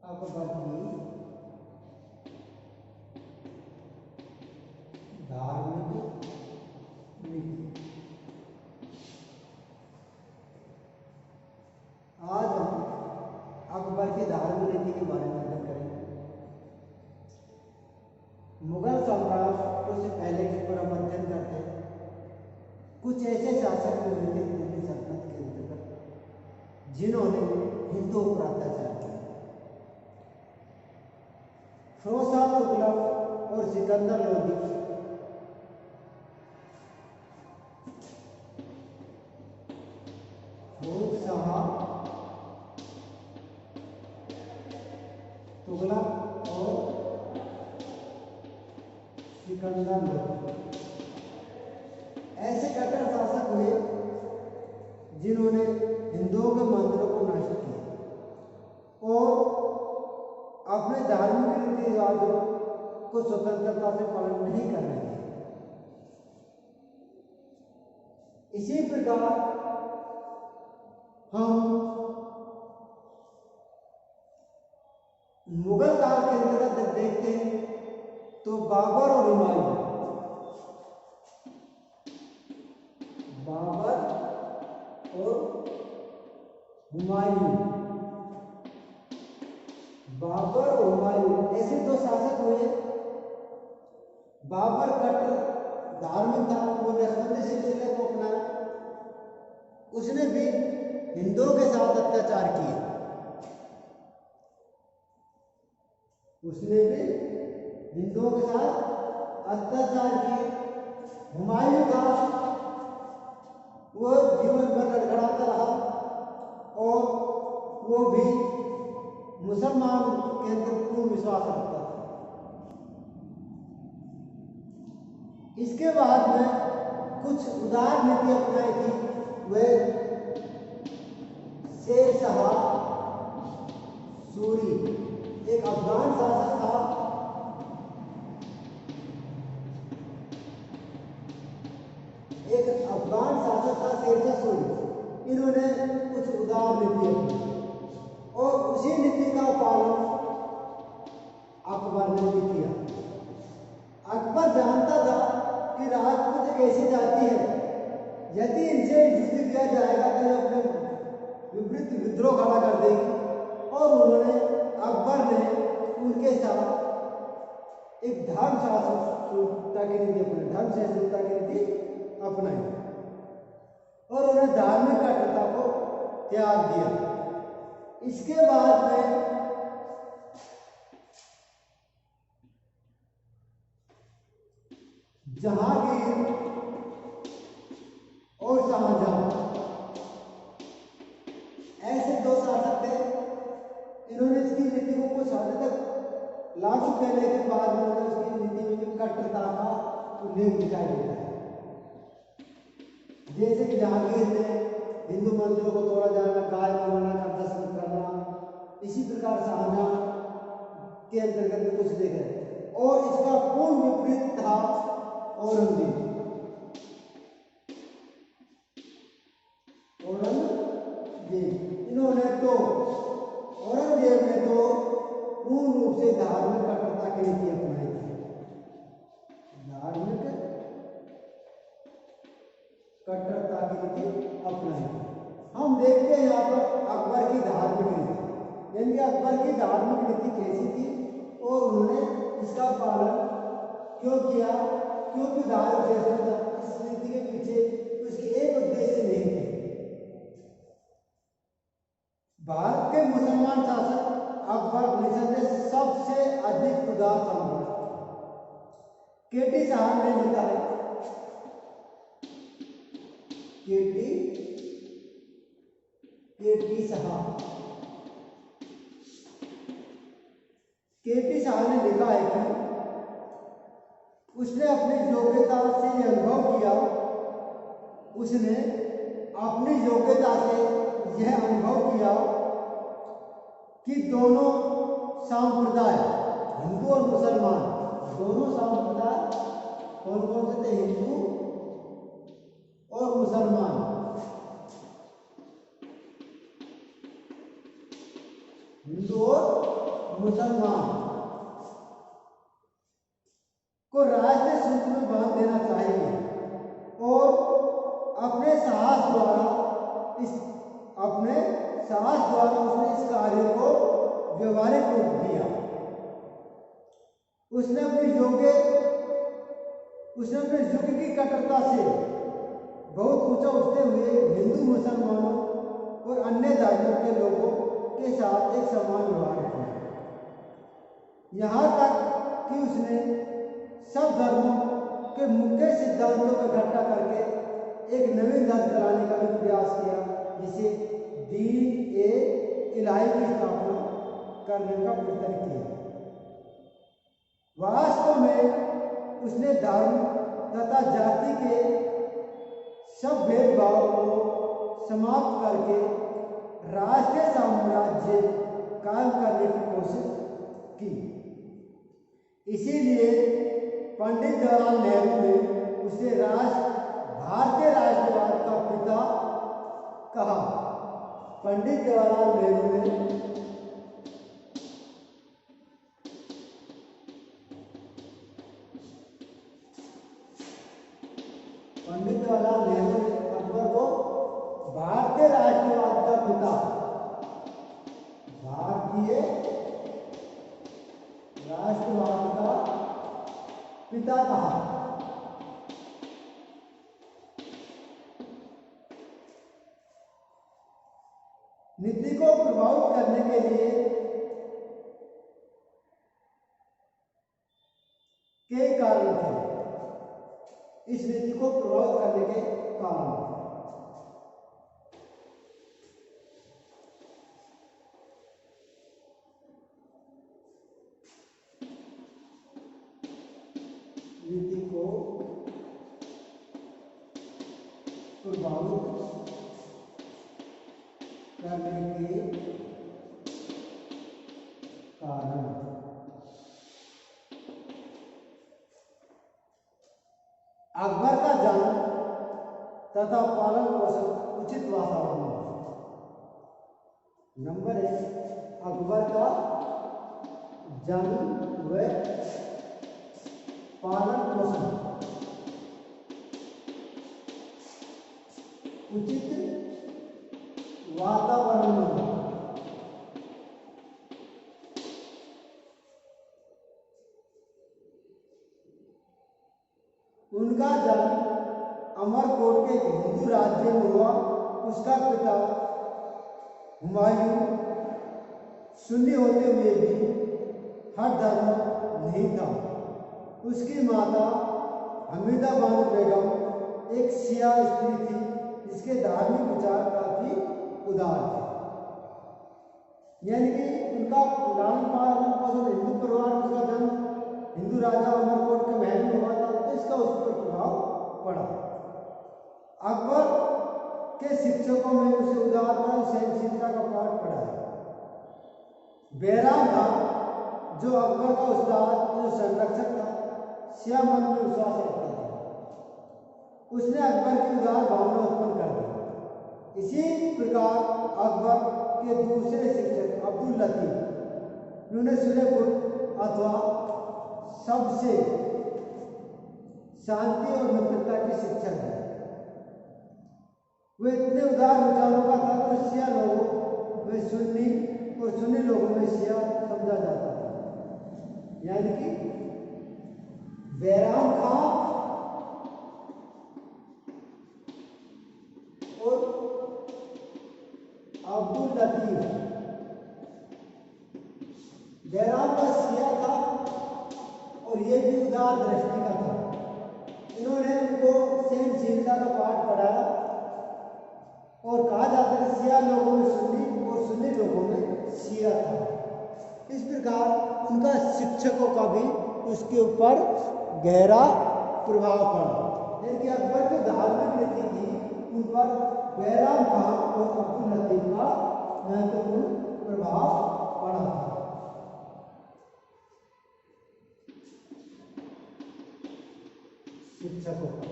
अकबर की धार्मिक नीति। आज हम अकबर की धार्मिक नीति के बारे में अध्ययन करेंगे। मुगल साम्राज्य से पहले के ऊपर हम अध्ययन करते हैं। कुछ ऐसे शासक हुए थे दिल्ली सल्तनत के अंतर्गत जिन्होंने हिंदुओं पर अत्याचार किया। फिरोज शाह तुगलक और सिकंदर लोदी फिरोज शाह तुगलक और सिकंदर लोदी ऐसे कट्टर शासक हुए जिन्होंने हिंदुओं के मंदिरों को नष्ट किया और अपने धार्मिक रीति रिवाजों को स्वतंत्रता से पालन नहीं कर रहे थे। इसी प्रकार हम मुगल काल के अंतर्गत जब देखते हैं तो बाबर और हुमायूं, बाबर और हुमायूं, बाबर और हुमायूं ऐसे दो शासक हुए। बाबर कट्टर धार्मिक था, वो नसबंदी सिलसिले को अपनाया। उसने भी हिंदुओं के साथ अत्याचार किए। उसने भी हिंदुओं के साथ अत्याचार किए। हुमायूं था, वो जीवन भर लड़खड़ाता रहा और वो भी मुसलमान के अंदर पूर्ण विश्वास रखता था। इसके बाद में कुछ उदार नीति अपनाई थी। वह शेर शाह सूरी एक अफगान शासक था। एक अफगान शासक था शेर शाह सूरी। इन्होंने कुछ उदार नीति अपनाई और उसी नीति का पालन अकबर ने भी किया। अकबर जानता था कि राजपूत एक ऐसी जाति है, यदि इनसे युद्ध किया जाएगा तो ये अपने विपरीत विद्रोह खड़ा कर देगी। और उन्होंने अकबर ने उनके साथ एक धर्म सहिष्णुता की नीति अपनाई, धर्म सहिष्णुता की नीति अपनाई और उन्हें धार्मिक कट्टरता को त्याग दिया। इसके बाद में जहांगीर और शाहजहां ऐसे दो शासक थे। इन्होंने इसकी नीति को कुछ हद तक लागू करने के बाद में उसकी नीति में भी कट्टरता का उल्लेख दिखाई देता है। जैसे कि जहांगीर ने हिंदू मंदिरों को तोड़ा जाना, गाय को मारना, कब्जा करना। इसी प्रकार शाहजहां के अंतर्गत भी कुछ देख रहे और इसका पूर्ण विपरीत था औरंगजेब। इन्होंने तो औरंगजेब ने तो पूर्ण रूप से धार्मिक कट्टरता की नीति अपनाई थी। धार्मिक कट्टरता की नीति अपनाई। हम देखते हैं यहाँ पर अकबर की धार्मिक नीति, यानी अकबर की धार्मिक नीति कैसी थी और उन्होंने इसका पालन क्यों किया। क्योंकि धार्मिक इस नीति के पीछे उसकी एक उद्देश्य नहीं थे। भारत के मुसलमान शासक अकबर निसंदेह सबसे अधिक उदार सम्राट। केटी साहब ने लिखा है, केटी साहब ने लिखा है कि उसने अपनी योग्यता से यह अनुभव किया, उसने अपनी योग्यता से यह अनुभव किया कि दोनों संप्रदाय, हिंदू और मुसलमान, दोनों संप्रदाय कौन कौन से थे? हिंदू और मुसलमान। हिंदू और मुसलमान को राष्ट्रीय सूत्र में बांध देना चाहिए और अपने साहस द्वारा उसने इस कार्य को व्यवहारिक रूप दिया। उसने अपने युग की कट्टरता से बहुत ऊंचा उठते हुए हिंदू मुसलमानों और अन्य धर्मों के लोगों के साथ एक समान व्यवहार किया। यहाँ तक कि उसने सब धर्मों के मुख्य सिद्धांतों को इकट्ठा करके एक नवीन धर्म चलाने का भी प्रयास किया, जिसे दीन ए इलाही की स्थापना करने का प्रयत्न किया। वास्तव में उसने धर्म तथा जाति के सब भेदभाव को समाप्त करके राष्ट्रीय साम्राज्य कायम करने की कोशिश की। इसीलिए पंडित जवाहरलाल नेहरू ने उसे भारतीय राष्ट्रवाद का पिता कहा। पंडित जवाहरलाल नेहरू ने अकबर को भारतीय राष्ट्रवाद का पिता कहा। नीति को प्रभावित करने के लिए कई कारण थे। इस नीति को प्रभावित करने के कारण नीति को प्रभावित करने के कारण अकबर का जन्म तथा पालन पोषण उचित वातावरण में। नंबर 1, अकबर का जन्म व पालन पोषण उचित वातावरण में। उनका जन्म अमरकोट के हिंदू राज्य में हुआ। उसका पिता हुमायूं सुन्नी होते हुए भी हर धर्म नहीं था। उसकी माता हमीदा बानो बेगम एक शिया स्त्री थी, जिसके धार्मिक विचार काफी उदार थे। यानी कि उनका लालन पालन पोषण हिंदू परिवार में, उसका जन्म हिंदू राजा अमरकोट के महल में हुआ था, तो इसका उस पर प्रभाव पड़ा। अकबर के शिक्षकों में उसे उदारता और सहनशीलता का पाठ पढ़ा। बैराम था जो अकबर का उस्ताद, जो संरक्षक था, शिया मन में विश्वास रखता था। उसने अकबर की उदार भावना उत्पन्न कर दी। इसी प्रकार अकबर के दूसरे शिक्षक अब्दुल लतीफ, उन्होंने सूर्यपुर अथवा सबसे शांति और मित्रता की शिक्षा दी। वे इतने उदार विचारों का था तो शिया लोगों में सुन्नी और सुन्नी लोगों में शिया समझा जाता था। यानी कि बैराम खां और अब्दुल लतीफ, बैराम का शिया था और ये भी उदार दृष्टि का था। इन्होंने उनको सहनशीलता का पाठ पढ़ाया और कहा जाता है शिया लोगों में सुन्नी और सुन्नी लोगों में शिया था। इस प्रकार उनका शिक्षकों का भी उसके ऊपर गहरा प्रभाव पड़ा। यानी कि अकबर जो धार्मिक नीति थी उन पर बैराम खां और अब्दुल लतीफ का महत्वपूर्ण प्रभाव पड़ा था। शिक्षकों का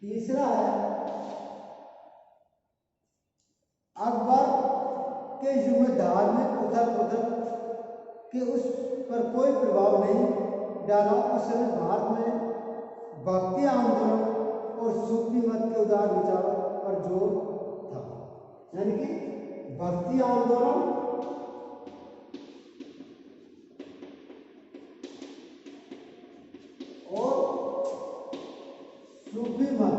तीसरा है अकबर के युग में धार्मिक उथल पुथल के उस पर कोई प्रभाव नहीं डाला। उस समय भारत में भक्ति आंदोलन और सूफी मत के उदार विचारों पर जोर था। यानी कि भक्ति आंदोलन और सूफी मत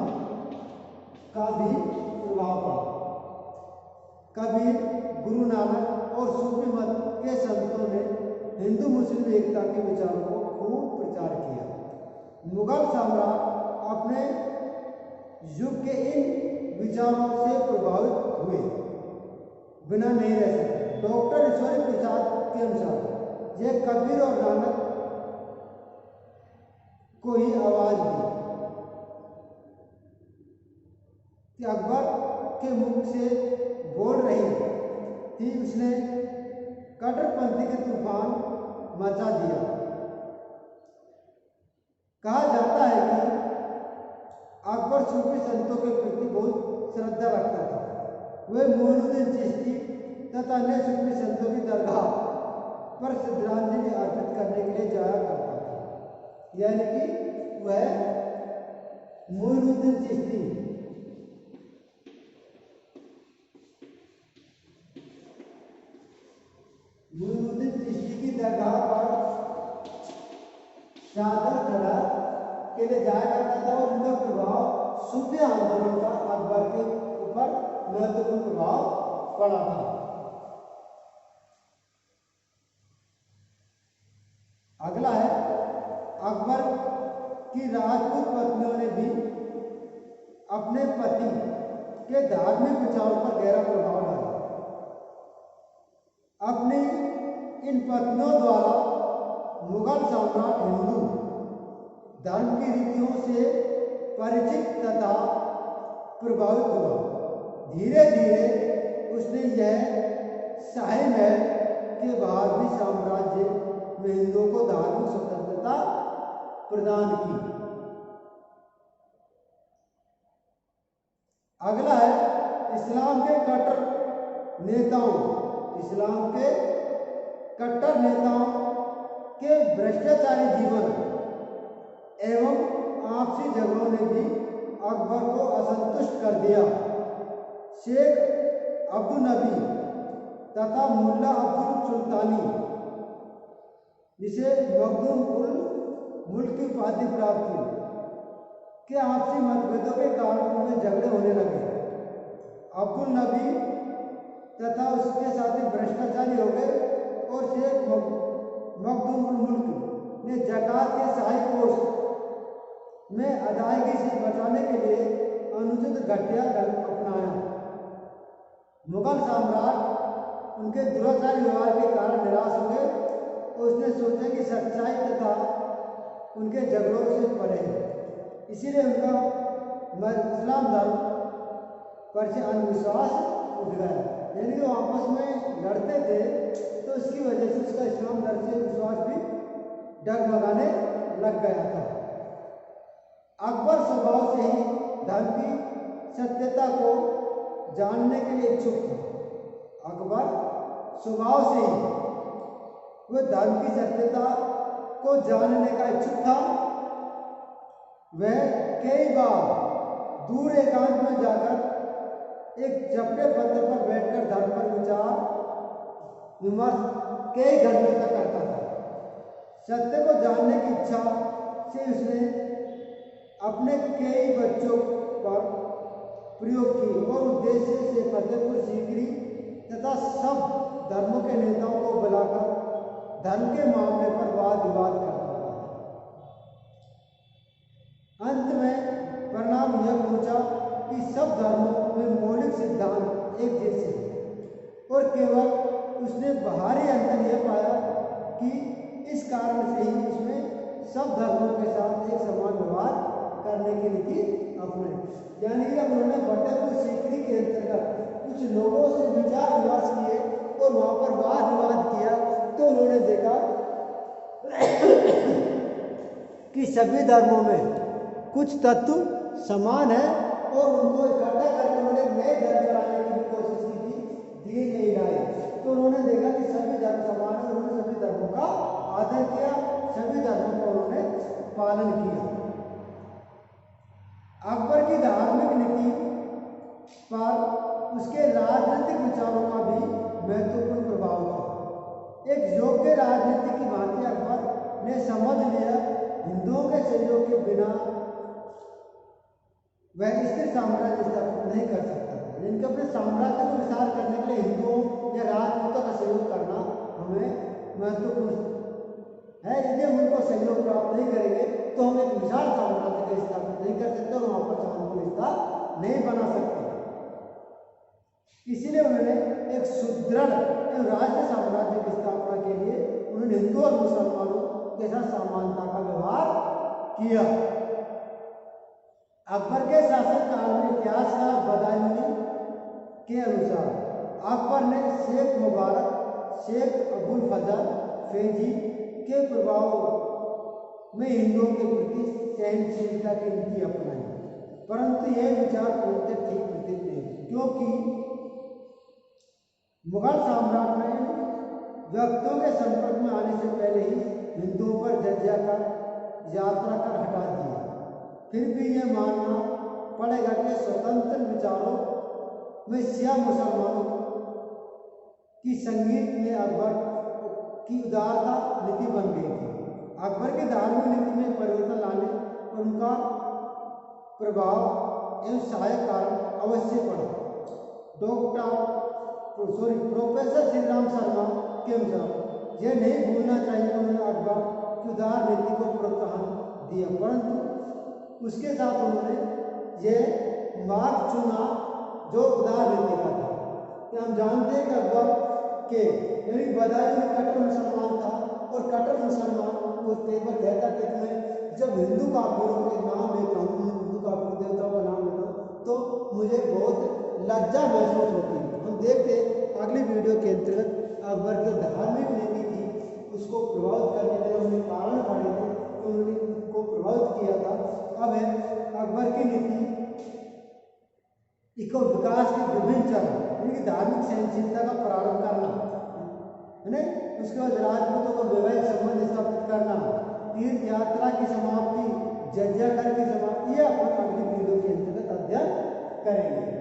का भी प्रभाव पड़ा। कबीर, गुरु नानक और सूफी मत के संतों ने हिंदू मुस्लिम एकता के विचारों को खूब प्रचार किया। मुगल सम्राट अपने युग के इन विचारों से प्रभावित हुए बिना नहीं रह सकते। डॉक्टर ईश्वरी प्रसाद के अनुसार यह कबीर और नानक को ही आवाज दी कि अकबर के मुख से बोल रही थी। उसने कट्टरपंथी के तूफान मचा दिया। कहा जाता है कि अकबर सूफी संतों के प्रति बहुत श्रद्धा रखता था। वे मोइनुद्दीन चिश्ती तथा अन्य सूफी संतों की दरगाह पर श्रद्धांजलि अर्पित करने के लिए जाया करता था। यानी कि वह मोइनुद्दीन चिश्ती की दरगाह पर चादर चढ़ा के लिए जाया करता था और उनका प्रभाव सूफी आंदोलन का अकबर के ऊपर महत्वपूर्ण प्रभाव पड़ा था। अगला है अकबर की राजपूत पत्नियों ने भी अपने पति के धार्मिक विचारों पर गहरा प्रभाव डाला। अपनी इन पत्नियों द्वारा मुगल सम्राट हिंदू धर्म की रीतियों से परिचित तथा प्रभावित हुआ। धीरे धीरे उसने यह शाही महल के बाहर भी साम्राज्य में हिंदुओं को धार्मिक स्वतंत्रता प्रदान की। अगला है इस्लाम के कट्टर नेताओं के भ्रष्टाचारी जीवन एवं आपसी झगड़ों ने भी अकबर को असंतुष्ट कर दिया। शेख अब्दुल नबी तथा मुल्ला अब्दुल सुल्तानी, जिसे मखदूम उल मुल्क की उपाधि प्राप्त थी, के आपसी मतभेदों के कारण उनमें झगड़े होने लगे। अब्दुल नबी तथा उसके साथी भ्रष्टाचारी हो गए और शेख मखदूम उल मुल्क ने ज़कात के शाही कोष में अदायगी से बचाने के लिए अनुचित घटिया ढंग अपनाया। मुगल सम्राट उनके दुराचारी व्यवहार के कारण निराश हो गए और उसने सोचा कि सच्चाई तथा उनके झगड़ों से परे है। इसीलिए उनका इस्लाम धर्म पर से अंधविश्वास उठ गया। यानी कि वो आपस में लड़ते थे तो इसकी वजह से उसका इस्लाम धर्म से विश्वास भी डगमगाने लग गया था। अकबर स्वभाव से ही धर्म की सत्यता को जानने के लिए इच्छुक था। अकबर स्वभाव से ही वह धर्म की सत्यता को जानने का इच्छुक था। वह कई बार दूर एकांत में जाकर एक चपटे पत्थर पर बैठकर धर्म पर विचार विमर्श कई घंटों तक करता था। सत्य को जानने की इच्छा से उसने अपने कई बच्चों पर प्रयोग की और उद्देश्य से फतेहपुर सीकरी तथा सब धर्मों के नेताओं को बुलाकर धर्म के मामले पर वाद विवाद करता था। अंत में परिणाम यह पहुंचा कि सब धर्मों में मौलिक सिद्धांत एक जैसे हैं और केवल उसने बाहरी अंतर यह पाया कि इस कारण से ही उसमें सब धर्मों के साथ एक समान व्यवहार करने की नीति अपनाई। यानी कि अब उन्होंने फतेहपुर सीकरी के अंतर्गत कुछ लोगों से विचार विमर्श किए और वहां पर वाद विवाद किया तो उन्होंने देखा कि सभी धर्मों में कुछ तत्व समान है और उनको इकट्ठा करके उन्होंने नए धर्म चलाने की भी कोशिश की थी, दीन नहीं लाई। तो उन्होंने देखा कि सभी धर्म समान है, उन्होंने सभी धर्मों का आदर किया, सभी धर्मों का उन्होंने पालन किया। अकबर की धार्मिक नीति पर उसके राजनीतिक विचारों का भी महत्वपूर्ण प्रभाव था। एक योग्य राजनीति की भांति अकबर ने समझ लिया हिंदुओं के सहयोग के बिना वह स्थिर साम्राज्य स्थापित नहीं कर सकता था। इनके अपने साम्राज्य को विस्तार करने के लिए हिंदुओं या राजपूतों का सहयोग करना हमें महत्वपूर्ण है। यदि हम उनको सहयोग प्राप्त नहीं करेंगे तो हम एक विशाल साम्राज्य का स्थापित नहीं कर सकते और वहां पर शांति व्यवस्था नहीं बना सकते। इसीलिए उन्होंने एक सुदृढ़ एवं राष्ट्र साम्राज्य की स्थापना के लिए उन्होंने हिंदू और मुसलमानों के साथ समानता का व्यवहार किया। अकबर के शासनकाल में इतिहासकार बदायूनी के अनुसार अकबर ने शेख मुबारक, शेख अबुल फजल फैजी के प्रभाव में हिंदुओं के प्रति सहनशीलता की नीति अपनाई, परंतु यह विचार पूर्णतः ठीक प्रतीत नहीं, क्योंकि मुगल साम्राज्य में व्यक्तियों के संपर्क में आने से पहले ही हिंदुओं पर जजिया कर यात्रा कर हटा दिया। फिर भी यह मानना पड़ेगा कि स्वतंत्र विचारों में शिया मुसलमानों की संगीत में अकबर की उदारता नीति बन गई थी। अकबर की धार्मिक नीति में परिवर्तन लाने पर उनका प्रभाव एवं सहायक कारण अवश्य पड़ा। प्रोफेसर श्री राम शर्मा के अनुसार यह नहीं भूलना चाहिए कि उन्होंने अकबर की उदार नीति को प्रोत्साहन दिया, परंतु उसके साथ उन्होंने यह मार्ग चुना जो उदार नीति का था। कि हम जानते हैं कि अकबर के यानी बदायूं कट्टर मुसलमान था और कट्टर मुसलमान उस पेपर कहता कि मैं जब हिंदू काफिरों के नाम लेता हूँ, हिंदू काफिर देवताओं का नाम लेता हूँ तो मुझे बहुत लज्जा महसूस होती है। हम देखते अगली वीडियो के अंतर्गत अकबर की धार्मिक नीति थी उसको प्रभावित करने के लिए उन्होंने कारण पड़े थे तो उन्होंने उनको प्रभावित किया था। अब है अकबर की नीति इको विकास के विभिन्न चरण, यानी धार्मिक सहनशीलता का प्रारंभ करना है ना, उसके बाद राजपूतों को वैवाहिक संबंध स्थापित करना, तीर्थ यात्रा की समाप्ति, जजिया कर की समाप्ति, ये अपन अगली वीडियो के अंतर्गत अध्ययन करेंगे।